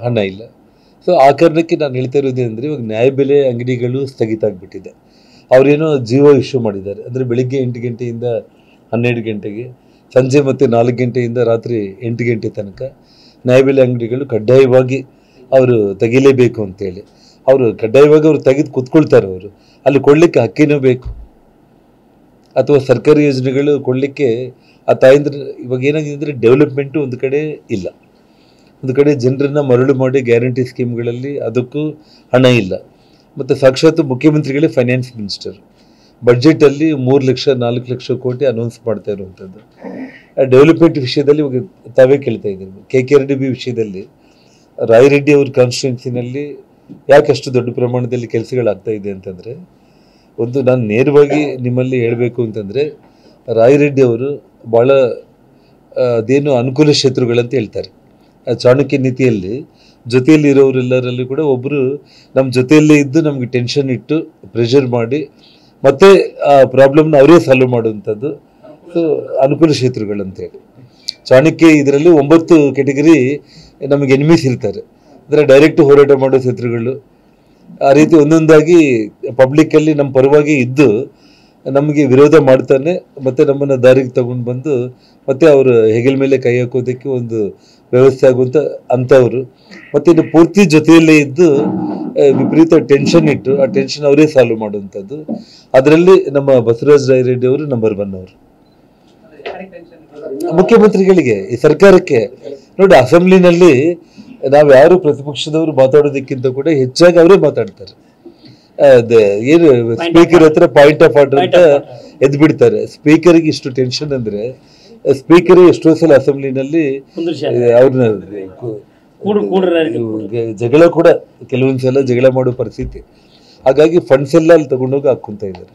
ಹಣ ಇಲ್ಲ. ಸೊ ಆ ಕಾರಣಕ್ಕೆ ನಾನು ಹೇಳ್ತಾ ಇರೋದೇನೆಂದರೆ, ಇವಾಗ ನ್ಯಾಯಬೆಲೆ ಅಂಗಡಿಗಳು ಸ್ಥಗಿತ ಆಗಿಬಿಟ್ಟಿದೆ. ಅವರೇನೋ ಜಿಯೋ ಇಶ್ಯೂ ಮಾಡಿದ್ದಾರೆ, ಅಂದರೆ ಬೆಳಿಗ್ಗೆ 8 ಗಂಟೆಯಿಂದ 12 ಗಂಟೆಗೆ, ಸಂಜೆ ಮತ್ತು 4 ಗಂಟೆಯಿಂದ ರಾತ್ರಿ 8 ಗಂಟೆ ತನಕ ನ್ಯಾಯಬೆಲೆ ಅಂಗಡಿಗಳು ಕಡ್ಡಾಯವಾಗಿ ಅವರು ತೆಗಿಲೇಬೇಕು ಅಂತೇಳಿ. ಅವರು ಕಡ್ಡಾಯವಾಗಿ ಅವರು ತೆಗೆದು ಕೂತ್ಕೊಳ್ತಾರೆ. ಅವರು ಅಲ್ಲಿ ಕೊಡಲಿಕ್ಕೆ ಹಕ್ಕಿನೂ ಬೇಕು, ಅಥವಾ ಸರ್ಕಾರಿ ಯೋಜನೆಗಳು ಕೊಡಲಿಕ್ಕೆ ಆ ತಾಯಂದ್ರ. ಇವಾಗ ಏನಾಗಿದೆ ಅಂದರೆ, ಡೆವಲಪ್ಮೆಂಟು ಒಂದು ಕಡೆ ಇಲ್ಲ, ಒಂದು ಕಡೆ ಜನರನ್ನು ಮರಳು ಮಾಡಿ ಗ್ಯಾರಂಟಿ ಸ್ಕೀಮ್ಗಳಲ್ಲಿ ಅದಕ್ಕೂ ಹಣ ಇಲ್ಲ. ಮತ್ತು ಸಾಕ್ಷಾತ್ ಮುಖ್ಯಮಂತ್ರಿಗಳೇ ಫೈನಾನ್ಸ್ ಮಿನಿಸ್ಟರ್ ಬಡ್ಜೆಟಲ್ಲಿ 3 ಲಕ್ಷ 4 ಲಕ್ಷ ಕೋಟಿ ಅನೌನ್ಸ್ ಮಾಡ್ತಾ ಇರುವಂಥದ್ದು. ಡೆವಲಪ್ಮೆಂಟ್ ವಿಷಯದಲ್ಲಿ ಇವಾಗ ತಾವೇ ಕೇಳ್ತಾ ಇದ್ದೀವಿ. KKRDB ವಿಷಯದಲ್ಲಿ ರಾಯರೆಡ್ಡಿ ಅವ್ರ ಕಾನ್ಸ್ಟಿಟ್ಯೂನ್ಸಿನಲ್ಲಿ ಯಾಕಷ್ಟು ದೊಡ್ಡ ಪ್ರಮಾಣದಲ್ಲಿ ಕೆಲಸಗಳಾಗ್ತಾ ಇದೆ ಅಂತಂದರೆ, ಒಂದು ನಾನು ನೇರವಾಗಿ ನಿಮ್ಮಲ್ಲಿ ಹೇಳಬೇಕು ಅಂತಂದರೆ, ರಾಯರೆಡ್ಡಿ ಅವರು ಭಾಳ ಅದೇನು ಅನುಕೂಲ ಶತ್ರುಗಳಂತ ಹೇಳ್ತಾರೆ. ಚಾಣಕ್ಯ ನೀತಿಯಲ್ಲಿ ಜೊತೆಯಲ್ಲಿ ಇರೋರೆಲ್ಲರಲ್ಲೂ ಕೂಡ ಒಬ್ಬರು ನಮ್ಮ ಜೊತೆಯಲ್ಲೇ ಇದ್ದು ನಮಗೆ ಟೆನ್ಷನ್ ಇಟ್ಟು ಪ್ರೆಷರ್ ಮಾಡಿ ಮತ್ತೆ ಆ ಪ್ರಾಬ್ಲಮ್ನ ಅವರೇ ಸಾಲ್ವ್ ಮಾಡುವಂಥದ್ದು. ಸೊ ಅನುಕೂಲ ಶತ್ರುಗಳಂತೇಳಿ ಚಾಣಕ್ಯ ಇದರಲ್ಲಿ 9 ಕೆಟಗರಿ ನಮಗೆ ಎನಿಮೀಸ್ ಇರ್ತಾರೆ. ಅಂದರೆ ಡೈರೆಕ್ಟ್ ಹೋರಾಟ ಮಾಡೋ ಶತ್ರುಗಳು, ಆ ರೀತಿ ಒಂದೊಂದಾಗಿ ಪಬ್ಲಿಕ್ಕಲ್ಲಿ ನಮ್ಮ ಪರವಾಗಿ ಇದ್ದು ನಮಗೆ ವಿರೋಧ ಮಾಡ್ತಾನೆ, ಮತ್ತು ನಮ್ಮನ್ನು ದಾರಿಗೆ ತಗೊಂಡು ಬಂದು ಮತ್ತೆ ಅವರು ಹೆಗಲ ಮೇಲೆ ಕೈ ಹಾಕೋದಕ್ಕೆ ಒಂದು ವ್ಯವಸ್ಥೆ ಆಗುವಂಥ ಅಂಥವರು. ಮತ್ತು ಇನ್ನು ಪೂರ್ತಿ ಜೊತೆಯಲ್ಲೇ ಇದ್ದು ವಿಪರೀತ ಟೆನ್ಷನ್ ಇಟ್ಟು ಆ ಟೆನ್ಷನ್ ಅವರೇ ಸಾಲ್ವ್ ಮಾಡುವಂಥದ್ದು. ಅದರಲ್ಲಿ ನಮ್ಮ ಬಸವರಾಜ ರಾಯರೆಡ್ಡಿ ಅವರು ನಂಬರ್ 1 ಅವರು. ಮುಖ್ಯಮಂತ್ರಿಗಳಿಗೆ, ಈ ಸರ್ಕಾರಕ್ಕೆ ನೋಡಿ, ಅಸೆಂಬ್ಲಿನಲ್ಲಿ ನಾವು ಯಾರು ಪ್ರತಿಪಕ್ಷದವರು ಮಾತಾಡೋದಕ್ಕಿಂತ ಕೂಡ ಹೆಚ್ಚಾಗಿ ಅವರೇ ಮಾತಾಡ್ತಾರೆ. ಏನು ಸ್ಪೀಕರ್ ಹತ್ರ ಪಾಯಿಂಟ್ ಆಫ್ ಆರ್ಡರ್ ಅಂತ ಎದ್ದು ಬಿಡ್ತಾರೆ. ಸ್ಪೀಕರ್ಗೆ ಇಷ್ಟು ಟೆನ್ಷನ್ ಅಂದರೆ, ಸ್ಪೀಕರ್ ಎಷ್ಟೋ ಸಲ ಅಸೆಂಬ್ಲಿನಲ್ಲಿ ಅವ್ರನ್ನ ಜಗಳ ಕೂಡ ಕೆಲವೊಂದು ಸಲ ಜಗಳ ಮಾಡೋ ಪರಿಸ್ಥಿತಿ. ಹಾಗಾಗಿ ಫಂಡ್ಸ್ ಎಲ್ಲ ಅಲ್ಲಿ ತಗೊಂಡೋಗಿ ಹಾಕ್ಕೊಂತ ಇದ್ದಾರೆ.